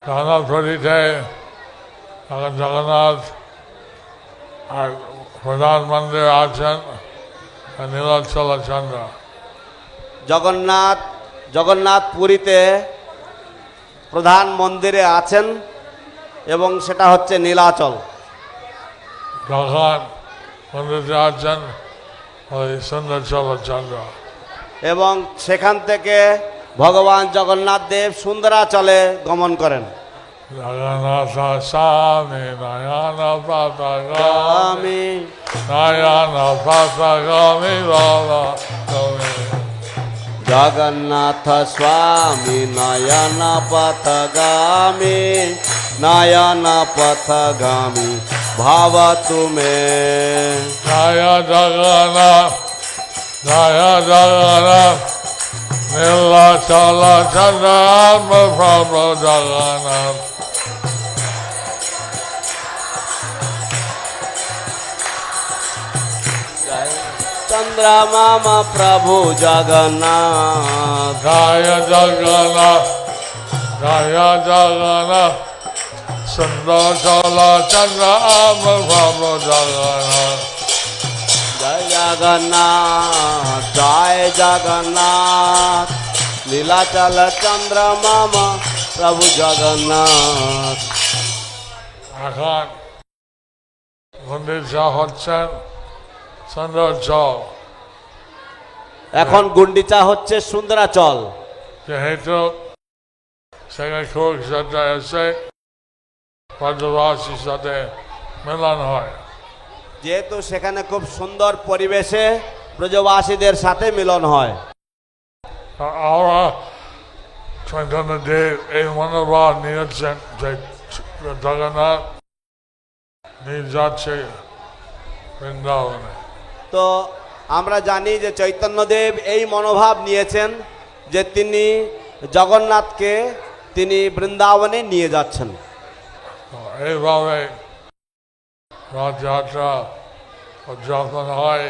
জগন্নাথপুরীতে জগন্নাথ আর প্রধান মন্দির আছেন নীলাচলচন্দ্র। জগন্নাথ পুরীতে প্রধান মন্দিরে আছেন এবং সেটা হচ্ছে নীলাচল। যখন মন্দিরে আছেন ওই সুন্দরচলচন্দ্র, এবং সেখান থেকে ভগবান জগন্নাথ দেব সুন্দরাচলে গমন করেন। জগন্নাথ স্বামী নয়ন পথগামী নয়ন পথগামী বাবা তুমি। জগন্নাথ স্বামী নয়ন পথগামী নয়ন পথগামী ভাব তুমে। জয় জগন্নাথ জয় জগন্নাথ নীলাচলচন্দ্র প্রভু জগন্নাথ। চন্দ্রমা প্রভু জগন্নাথ। জয় জগন্নাথ জয় জগন্নাথ সুন্দরচলচন্দ্র প্রভু জগন্নাথ। জয় জগন্নাথ জয় জগন্নাথ লীলাচল চন্দ্রমা প্রভু জগন্নাথ। এখন গুন্ডিচা হচ্ছেন সুন্দরচল। এখন গুন্ডিচা হচ্ছে সুন্দরাচল। যেহেতু সেখানে খুব সাথে এসে ব্রজবাসীর সাথে মিলন হয়, যেহেতু সেখানে খুব সুন্দর পরিবেশে ব্রজবাসীদের সাথে মিলন হয়। আমরা চৈতন্যদেব এই মনোভাব নিয়েছেন যে জগন্নাথ নিয়ে যাচ্ছে বৃন্দাবনে। তো আমরা জানি যে চৈতন্যদেব এই মনোভাব নিয়েছেন যে তিনি জগন্নাথকে তিনি বৃন্দাবনে নিয়ে যাচ্ছেন। এইভাবে রথযাত্রা উদযাপন হয়,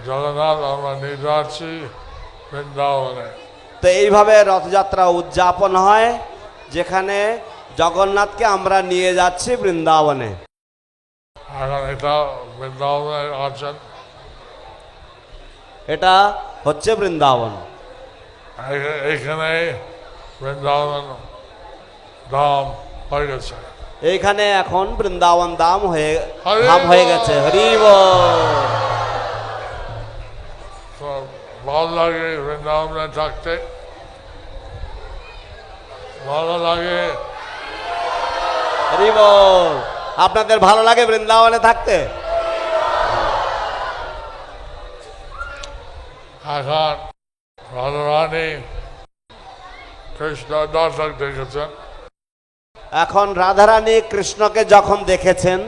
জগন্নাথ আমরা নিয়ে যাচ্ছি বৃন্দাবনে। তো এইভাবে রথযাত্রা উদযাপন হয়, যেখানে জগন্নাথকে আমরা নিয়ে যাচ্ছি বৃন্দাবনে। এখন এটা বৃন্দাবনে আছেন, এটা হচ্ছে বৃন্দাবন। এইখানে বৃন্দাবন ধাম হয়ে গেছে। এইখানে এখন বৃন্দাবন ধাম হয়ে গেছে। হরি বল। তো ভালো লাগে বৃন্দাবনে থাকতে, ভালো লাগে। হরি বল। আপনাদের ভালো লাগে বৃন্দাবনে থাকতে? এখন রাধারানী কৃষ্ণ দর্শক দেখেছেন। এখন রাধারানী কৃষ্ণকে যখন দেখেছেন,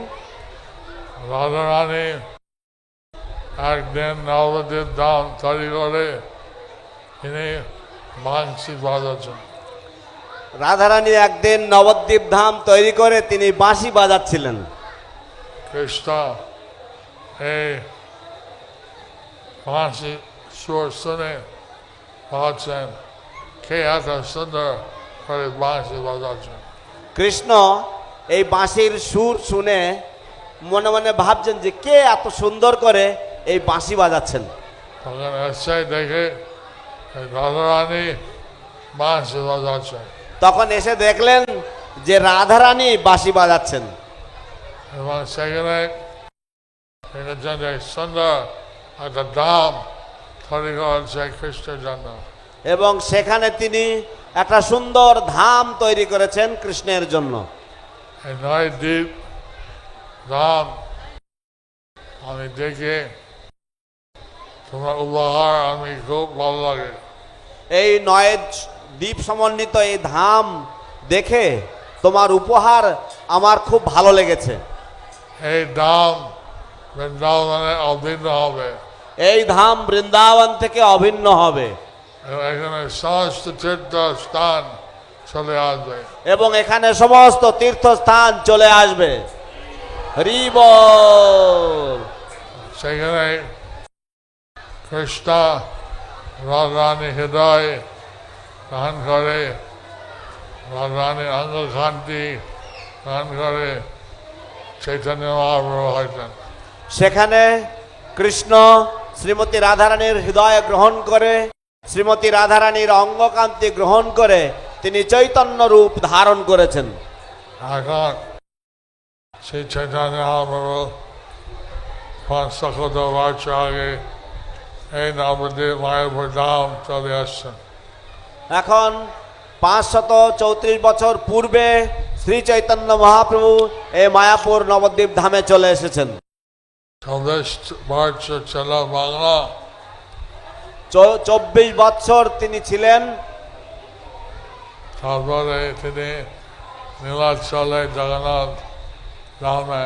রাধারানী একদিন নবদ্বীপ ধাম তৈরি করে তিনি বাঁশি বাজাচ্ছেন। রাধারানী একদিন নবদ্বীপ ধাম তৈরি করে তিনি বাঁশি বাজাচ্ছিলেন। কৃষ্ণ এই বাঁশি সুর শুনে ভাবছেন কে এত সুন্দর করে বাঁশি বাজাচ্ছেন। কৃষ্ণ এই বাঁশির সুর শুনে মনে মনে ভাবছেন যে কে এত সুন্দর করে এই বাঁশি বাজাচ্ছেন। তখন এসে দেখে রাধারানী বাঁশি বাজাচ্ছেন। তখন এসে দেখলেন যে রাধারানী বাঁশি বাজাচ্ছেন এবং সেখানে সুন্দর একটা ধাম তৈরি করেছে কৃষ্ণের জন্য। এবং সেখানে তিনি একটা সুন্দর ধাম তৈরি করেছেন কৃষ্ণের জন্য। এই নয়দ্বীপ ধাম আমি দেখে তোমার উপহার আমি খুব ভালো লাগে। এই নয় দ্বীপ সমন্বিত এই ধাম দেখে তোমার উপহার আমার খুব ভালো লেগেছে। এই ধাম বৃন্দাবনে অভিন্ন হবে। এই ধাম বৃন্দাবন থেকে অভিন্ন হবে। এখানে সমস্ত তীর্থ স্থান চলে আসবে। এবং এখানে সমস্ত তীর্থস্থান চলে আসবে। হরি বল। সেখানে কৃষ্ণ রাধারানী হৃদয় দান করে রাধারানী অঙ্গকান্তি গান করে চৈতন্য মহাপ্রভু হয়েছেন। সেখানে কৃষ্ণ শ্রীমতী রাধারানীর হৃদয় গ্রহণ করে, শ্রীমতী রাধারানীর অঙ্গকান্তি গ্রহণ করে তিনি চৈতন্য রূপ ধারণ করেছেন। এখন সেই চৈতন্য মহাপ্রভু 500 বছর আগে এই নবদ্বীপ মায়াপুর ধাম চলে আসছেন। এখন 534 বছর পূর্বে শ্রী চৈতন্য মহাপ্রভু এই মায়াপুর নবদ্বীপ ধামে চলে এসেছেন। 24 বছর ছিল বাংলা, 24 বছর তিনি ছিলেন। তারপরে তিনি নীলাচলে জগন্নাথ ধামে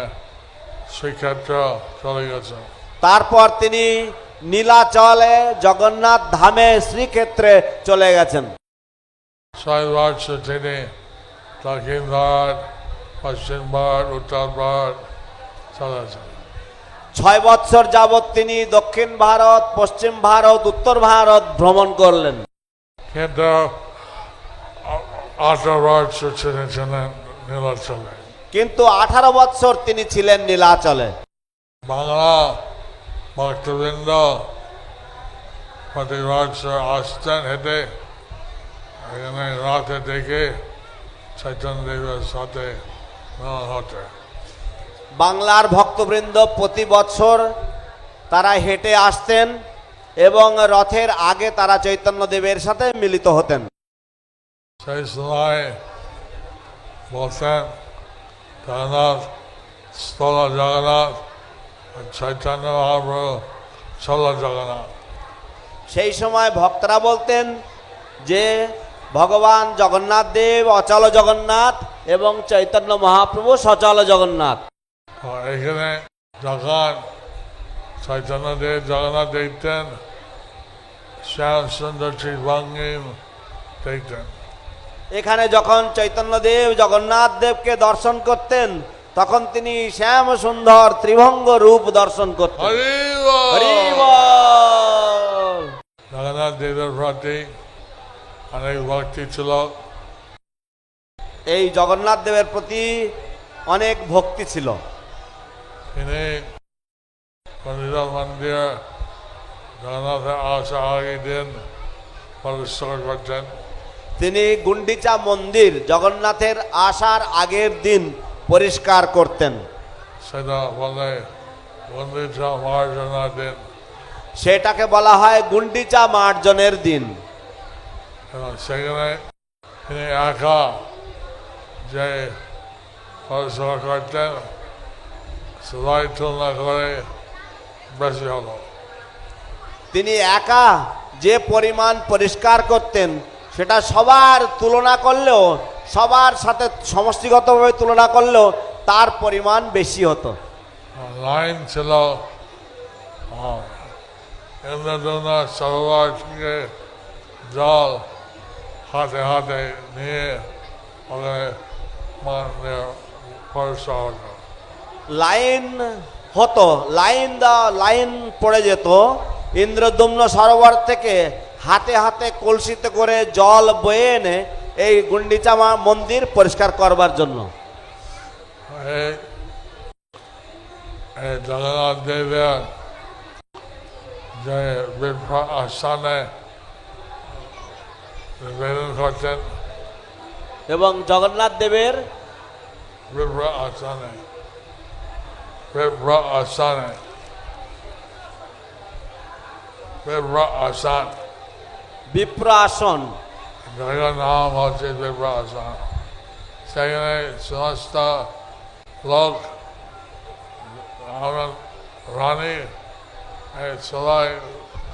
শ্রীক্ষেত্র চলে গেছেন। তারপর তিনি নীলাচলে জগন্নাথ ধামে শ্রীক্ষেত্রে চলে গেছেন। 6 বছর তিনি দক্ষিণ ভারত, পশ্চিম ভারত, উত্তর ভারত চলেছেন। 6 বছর যাবৎ তিনি দক্ষিণ ভারত, পশ্চিম ভারত, উত্তর ভারত ভ্রমণ করলেন। কিন্তু 18 বছর তিনি ছিলেন নীলাচলে। কিন্তু 18 বছর তিনি ছিলেন নীলাচলে। বাংলা ভক্তবৃন্দ প্রতি বছর আসতেন হেঁটে, এখানে রাতে দেখে চৈতন্য দেবের সাথে মিলন হতে। বাংলার ভক্তবৃন্দ প্রতি বছর তারা হেঁটে আসতেন এবং রথের আগে তারা চৈতন্য দেবের সাথে মিলিত হতেন। সেই সময় বলতেন জগন্নাথ স্থল জগন্নাথ, চৈতন্য মহাপ্রভু স্থল জগন্নাথ। সেই সময় ভক্তরা বলতেন যে ভগবান জগন্নাথ দেব অচল জগন্নাথ এবং চৈতন্য মহাপ্রভু সচল জগন্নাথ। এখানে যখন চৈতন্য দেব জগন্নাথ দেখতেন, শ্যাম সুন্দর শ্রীভঙ্গিম দেখতেন। এখানে যখন চৈতন্য দেব জগন্নাথ দেবকে দর্শন করতেন তখন তিনি শ্যাম সুন্দর ত্রিভঙ্গ রূপ দর্শন করতেন। হরি হরি বল। বল। জগন্নাথ দেবের প্রতি অনেক ভক্তি ছিল। এই জগন্নাথ দেবের প্রতি অনেক ভক্তি ছিল। তিনি মন্দির মন্দির জগন্নাথের আসা আগের দিন পরিষ্কার করতেন। তিনি গুন্ডিচা মন্দির জগন্নাথের আসার আগের দিন পরিষ্কার করতেন। সেটা বলে গুন্ডিচা মার্জনার দিন। সেটাকে বলা হয় গুন্ডিচা মার্জনের দিন। এবং সেখানে তিনি একা যে পরিষ্কার করতেন, সবাই তুলনা করে বেশি হলো। তিনি একা যে পরিমাণ পরিষ্কার করতেন সেটা সবার তুলনা করলেও, সবার সাথে সমষ্টিগতভাবে তুলনা করলেও তার পরিমাণ বেশি হতো। লাইন ছিল ইন্দ্রদুম্ন সরোবর থেকে জল হাতে হাতে নিয়ে ওখানে পরিষ্কার হতো। লাইন হতো, লাইন পড়ে যেত ইন্দ্রদুম্ন সরোবর থেকে, হাতে হাতে কলসিতে করে জল বয়ে এনে এই গুন্ডিচা মন্দির পরিষ্কার করবার জন্য। এই জগন্নাথ দেবের যে বিপ্র আস্থানে নিবেদন করতেন, এবং জগন্নাথ দেবের বিপ্র আস্থানে আসান, বিপ্র আসন, জায়গার নাম হচ্ছে বিপ্র আসান। সেখানে সমস্ত লোক আমরা রানী সবাই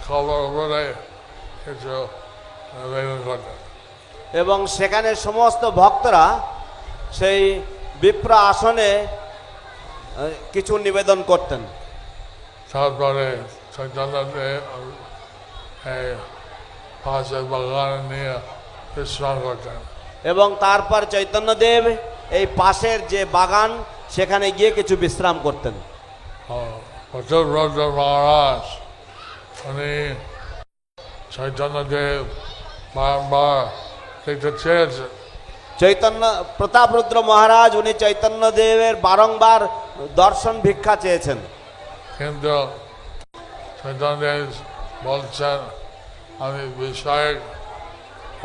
খবর করে কিছু নিবেদন করতেন। এবং সেখানে সমস্ত ভক্তরা সেই বিপ্র আসনে কিছু নিবেদন করতেন। তারপরে চৈতন্যদেব পাশে বাগান নিয়ে বিশ্রাম করতেন। এবং তারপর চৈতন্যদেব এই পাশের যে বাগান সেখানে গিয়ে কিছু বিশ্রাম করতেন। প্রচুর মহারাজ উনি চৈতন্যদেব বারবার দেখতে চেয়েছেন, চৈতন্য প্রতাপরুদ্র মহারাজ উনি চৈতন্যদেবের বারংবার দর্শন ভিক্ষা চেয়েছেন, কিন্তু চৈতন্যদেব বলছেন আমি বিষয়ক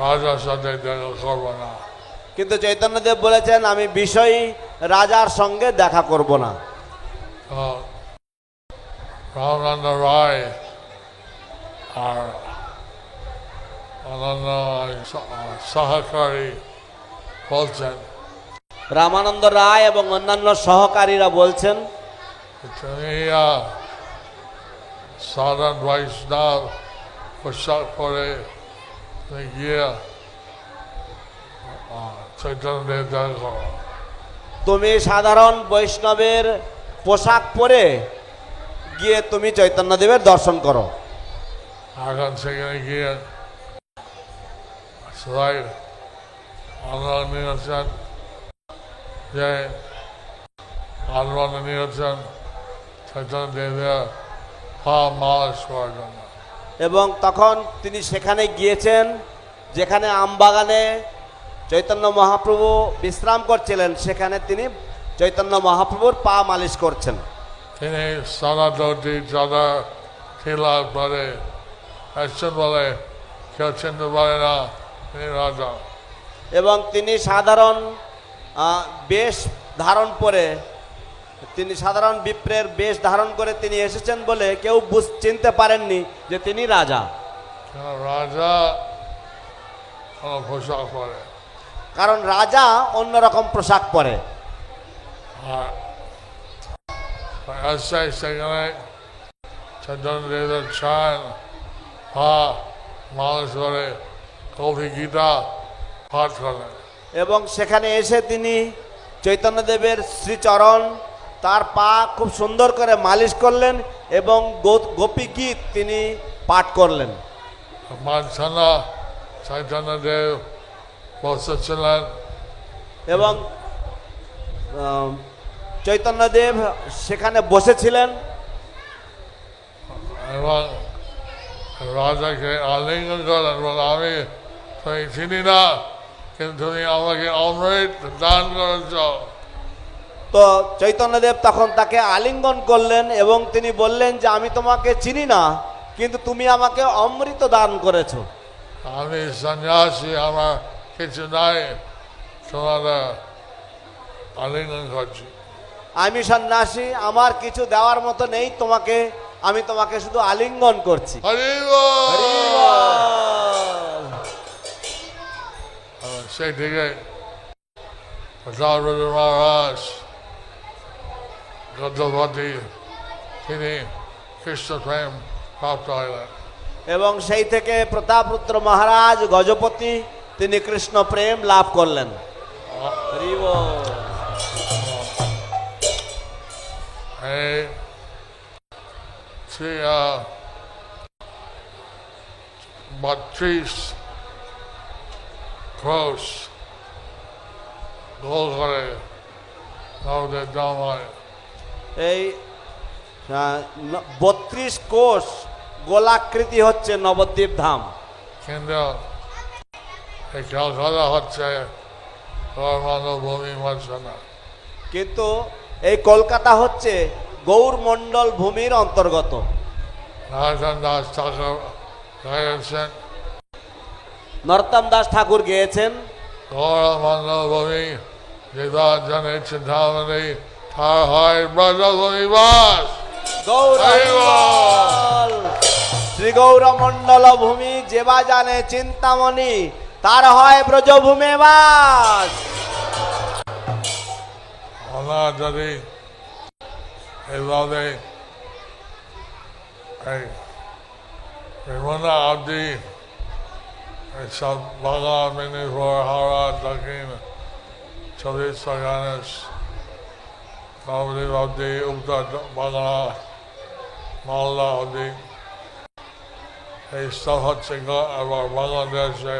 রাজার সাথে দেখা করবো না। কিন্তু চৈতন্যদেব বলেছেন আমি বিষয়ী রাজার সঙ্গে দেখা করব না। রামানন্দ রায় আর অন্যান্য সহকারী বলছেন রামানন্দ রায় এবং অন্যান্য সহকারীরা বলছেন তুমি সাধারণ বৈষ্ণব পোশাক পরে তুমি গিয়ে চৈতন্যদেব দেখা করো। তুমি সাধারণ বৈষ্ণবের পোশাক পরে গিয়ে তুমি চৈতন্যদেবের দর্শন করো। এখন সেখানে গিয়ে সবাই আন্দোলন নিয়েছেন যে আন্দোলন নিয়েছেন চৈতন্যদেবের পা মালিশ করার জন্য। এবং তখন তিনি সেখানে গিয়েছেন যেখানে আমবাগানে চৈতন্য মহাপ্রভু বিশ্রাম করছিলেন, সেখানে তিনি চৈতন্য মহাপ্রভুর পা মালিশ করছেন। তিনি সাদা ধুতি চাদা ঠেলা পরে একজন বলে কেউ চিনতে পারে না তিনি রাজা। এবং তিনি সাধারণ বেশ ধারণ করে, তিনি সাধারণ বিপ্রের বেশ ধারণ করে তিনি এসেছেন বলে কেউ চিনতে পারেননি যে তিনি রাজা। রাজা পোশাক পরে, কারণ রাজা অন্যরকম পোশাক পরে। আর সেখানে চৈতন্যদেবের চান পা মালিশ করে কবি গীতা পাঠ করেন। এবং সেখানে এসে তিনি চৈতন্যদেবের শ্রীচরণ তার পা খুব সুন্দর করে মালিশ করলেন এবং গোপী গীত তিনি পাঠ করলেন। মাঝখানে চৈতন্যদেব বসেছিলেন এবং চৈতন্যদেব সেখানে বসেছিলেন এবং রাজাকে আলিঙ্গন করেন বলে আমি তুমি চিনি না কিন্তু তুমি আমাকে অমৃত দান করেছ। তো চৈতন্যদেব তখন তাকে আলিঙ্গন করলেন এবং তিনি বললেন যে আমি তোমাকে চিনি না কিন্তু তুমি আমাকে অমৃত দান করেছো। আমি সন্ন্যাসী, আমার কিছু নাই, তোমাদের আলিঙ্গন করছি। আমি সন্ন্যাসী, আমার কিছু দেওয়ার মতো নেই তোমাকে, আমি তোমাকে শুধু আলিঙ্গন করছি। হরি বল। হরি বল। সেই থেকে প্রতাপরুদ্র মহারাজ গদ্যপতি তিনি কৃষ্ণ প্রেম প্রাপ্ত হইলেন। এবং সেই থেকে প্রতাপরুদ্র মহারাজ গজপতি তিনি কৃষ্ণ প্রেম লাভ করলেন। হরি বল। এই শ্রী 32 ক্রোশ গোল করে নবদ্বীপ ধাম হয়। এই 32 কোষ গোলাকৃতি হচ্ছে নবদ্বীপ ধাম। কিন্তু এই কলকাতা হচ্ছে ভূমি হচ্ছে না। কিন্তু এই কলকাতা হচ্ছে গৌরমণ্ডল ভূমির অন্তর্গত। নারায়ণ দাস ঠাকুর গাইছেন, নরোত্তম দাস ঠাকুর গেয়েছেন গৌরমণ্ডল ভূমি জীবাজনে চিন্তামণি তার হয় ব্রজভূমি বাস। গৌরমণ্ডল শ্রী গৌরমণ্ডল ভূমি যেবা জানে চিন্তামণি তার হয় ব্রজভূমে বাস। আমরা যদি এইভাবে বিভিন্ন আদি এইসব বাংলা, মেদিনীপুর, হাওড়া, দক্ষিণ 24 নবদ্বীপ অবধি, উত্তর বাংলা, মালদা অবধি এইসব হচ্ছে আবার বাংলাদেশে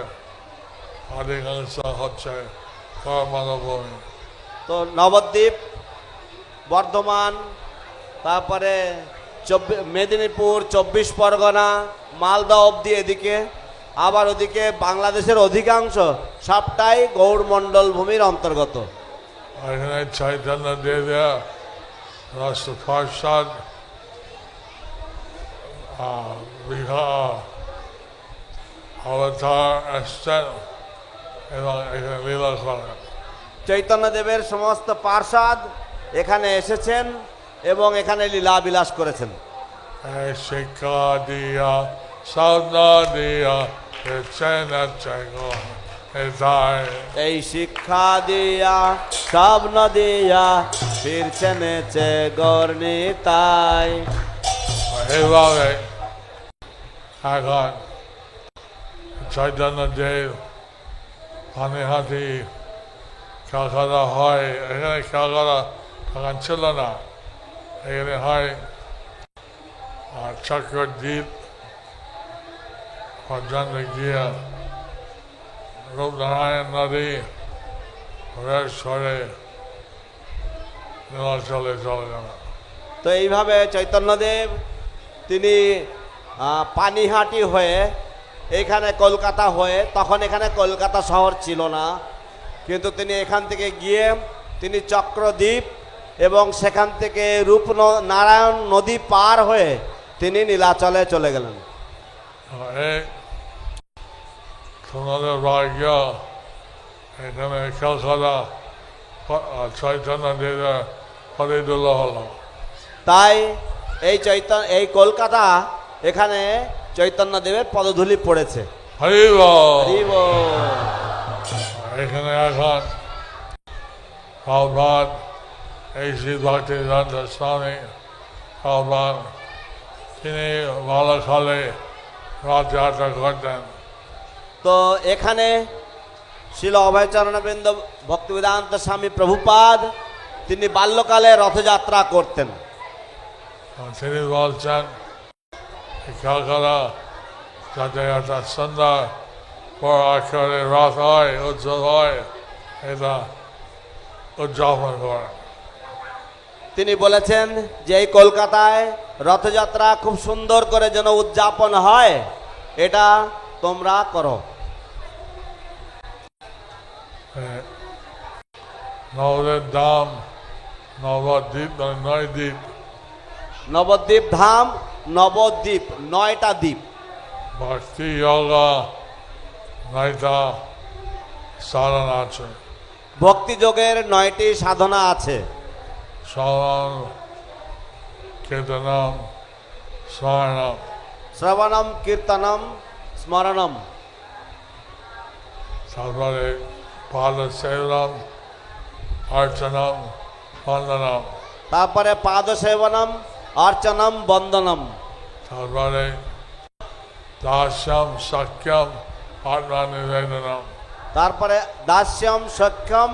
অধিকাংশ হচ্ছে কর্মভূমি। তো নবদ্বীপ, বর্ধমান, তারপরে মেদিনীপুর, 24 পরগনা, মালদা অবধি এদিকে আবার ওদিকে বাংলাদেশের অধিকাংশ সবটাই গৌড়মণ্ডল ভূমির অন্তর্গত। এখানে চৈতন্য দেবীরা রাষ্ট্র প্রসাদ অবতার এসছেন এবং এখানে লীলা করেন। চৈতন্যদেবের সমস্ত পার্ষদ এখানে এসেছেন এবং এখানে লীলা বিলাস করেছেন। এই শিক্ষা দিয়া সাধনা দিয়া এই শিক্ষা দিয়া স্বপ্ন দিয়া ফিরছেন গর্ণিতাই। এইভাবে এখন চৈতন্য দেব পানিহাটি খেলা হয়। এখানে খেলা তখন ছিল না, এখানে হয় চক্রদ্বীপ পর্যন্ত গিয়ে রূপনারায়ণ নদী সরে নীলাচলে চলে গেল। তো এইভাবে চৈতন্যদেব তিনি পানিহাটি হয়ে এইখানে কলকাতা হয়ে, তখন এখানে কলকাতা শহর ছিল না, কিন্তু তিনি এখান থেকে গিয়ে তিনি চক্রদ্বীপ এবং সেখান থেকে রূপনারায়ণ নদী পার হয়ে তিনি নীলাচলে চলে গেলেন। তোমাদের ভাগ্য এখানে কলকাতা চৈতন্য দেবের হরিদুল হলো। তাই এই কলকাতা এখানে চৈতন্য দেবের পদধূলি পড়েছে। হরিব হরিব। এখানে এখন প্রভুপাদ এই শ্রী ভক্তিবেদান্ত স্বামী প্রভুপাদ তিনি বালকালে রথযাত্রা করতেন। তো এখানে শিল অভয়চরণবৃন্দ ভক্তিবেদান্ত স্বামী প্রভুপাদ তিনি বাল্যকালে রথযাত্রা করতেন। তিনি বলছেন কলকাতা যাতে একটা সুন্দর বড় আকারে রথ হয়, উৎসব হয়, এটা উদযাপন করেন। তিনি বলেছেন যে এই কলকাতায় রথযাত্রা খুব সুন্দর করে যেন উদযাপন হয়, এটা তোমরা করো। নবদ্বীপ ধাম, নবদ্বীপ নয় দ্বীপ, নবদ্বীপ ধাম, নবদ্বীপ 9টা দ্বীপ। ভক্তি যোগা 9টা সাধনা আছে। ভক্তি যোগের 9টি সাধনা আছে। শ্রবণ, কীর্তনম, স্মরণম। শ্রবণম, কীর্তনম, স্মরণম। তারপরে পাদ সেবনম, অর্চনম, বন্দনম। তারপরে পাদ সেবনম, অর্চনম, বন্দনম। তারপরে দাস্যম, সখ্যম, আত্মনিবেদনম। তারপরে দাস্যম, সখ্যম,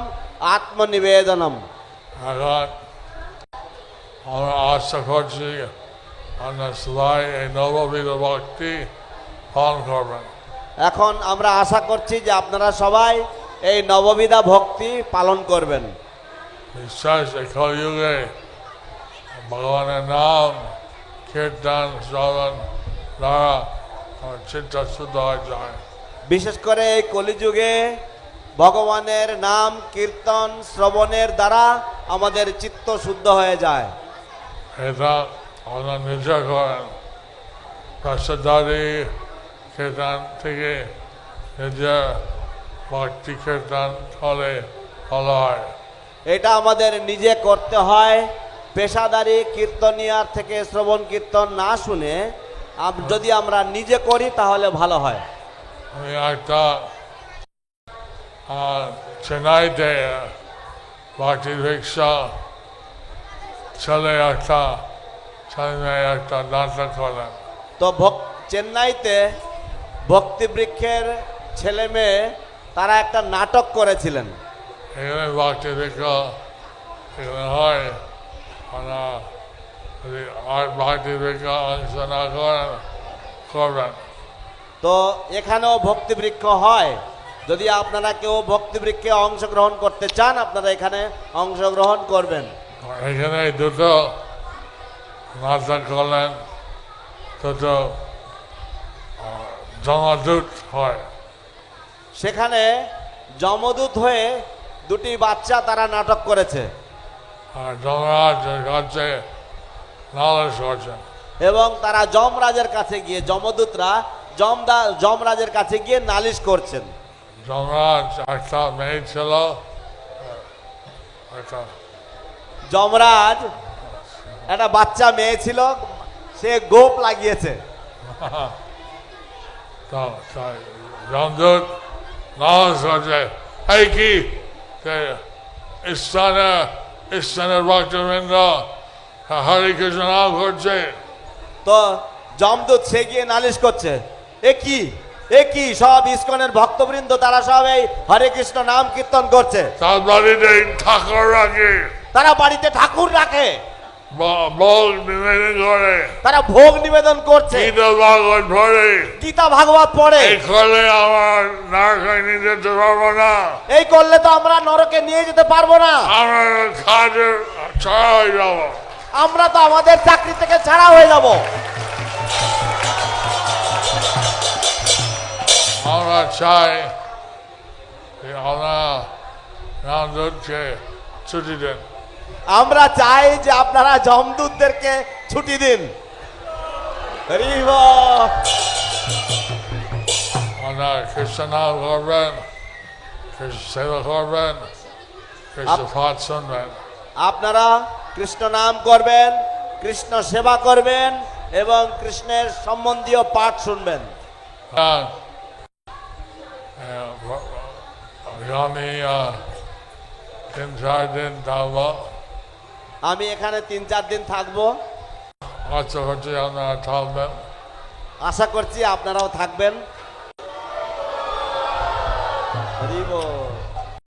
আত্মনিবেদনম। এখন আমরা আশা করছি আমরা সবাই এই নববিধ ভক্তি পালন করবেন। এখন আমরা আশা করছি যে আপনারা সবাই এই নববিধা ভক্তি পালন করবেন। বিশ্বাস এই কলিযুগে ভগবানের নাম কীর্তন শ্রবণ দ্বারা আমার চিত্ত শুদ্ধ হয়ে যায়। বিশেষ করে এই কলিযুগে ভগবানের নাম কীর্তন শ্রবণের দ্বারা আমাদের চিত্ত শুদ্ধ হয়ে যায়। এটা আমরা নিজে করেন, প্রসাদারি কীর্তন থেকে নিজে ভক্তি কীর্তন হলে ভালো হয়। এটা আমাদের নিজে করতে হয়। পেশাদারি কীর্তনিয়ার থেকে শ্রবণ কীর্তন না শুনে যদি আমরা নিজে করি তাহলে ভালো হয়। আমি একটা চেন্নাইতে ভক্তি ভিক্ষা ছেলে একটা মেয়ে একটা নাটক করলেন। তো চেন্নাইতে ভক্তিবৃক্ষের ছেলে মেয়ে তারা একটা নাটক করেছিলেন। এখানে ভক্তি ভিক্ষা এখানে হয়, আমরা যদি আর ভক্তি ভিক্ষা অংশ না করবেন। তো এখানেও ভক্তিবৃক্ষ হয়। যদি আপনারা কেউ ভক্তিবৃক্ষে অংশগ্রহণ করতে চান আপনারা এখানে অংশগ্রহণ করবেন। এখানে দুটো নাটক করলেন, দুটো জমদূত হয়। সেখানে যমদূত হয়ে দুটি বাচ্চা তারা নাটক করেছে আর যমরাজের কাছে নালিশ করছেন। এবং তারা যমরাজের কাছে গিয়ে যমদূতরা যমরাজের কাছে গিয়ে নালিশ করছেন। যমরাজ একটা মেয়ে ছিল, একটা যমরাজ একটা বাচ্চা মেয়ে ছিল, সে গোপ লাগিয়েছে। যমদূত নালিশ করছে, এই কি স্থানের ভক্তবৃন্দ হরে কৃষ্ণ নাম করছে। তো যমদূত সে গিয়ে নালিশ করছে, এ কি সব ইসকনের ভক্তবৃন্দ তারা সব এই হরে কৃষ্ণ নাম কীর্তন করছে, তার বাড়িতে ঠাকুর রাখে, তারা বাড়িতে ঠাকুর রাখে, ভোগ নিবেদন করে, তারা ভোগ নিবেদন করছে, গীতা ভাগবত পড়ে, গীতা ভাগবত পড়ে। এই করলে আমার নরকে নিয়ে যেতে পারবো না, এই করলে তো আমরা নরকে নিয়ে যেতে পারবো না, আমরা কাজে ছাড়া হয়ে যাবো, আমরা তো আমাদের চাকরি থেকে ছাড়া হয়ে যাব। আমরা চাই আমরা রামদূতকে ছুটি দেন। আমরা চাই যে আপনারা যমদূতদেরকে ছুটি দিন। হরি বল। আমরা কৃষ্ণ নাম করবেন, কৃষ্ণ সেবা করবেন, কৃষ্ণ পাঠ শুনবেন। আপনারা কৃষ্ণ নাম করবেন, কৃষ্ণ সেবা করবেন এবং কৃষ্ণের সম্বন্ধীয় পাঠ শুনবেন। আমি 3-4 দিন থাকবো। আমি এখানে 3-4 দিন থাকবো। আশা করছি আপনারা থাকবেন। আশা করছি আপনারাও থাকবেন। হরি বল।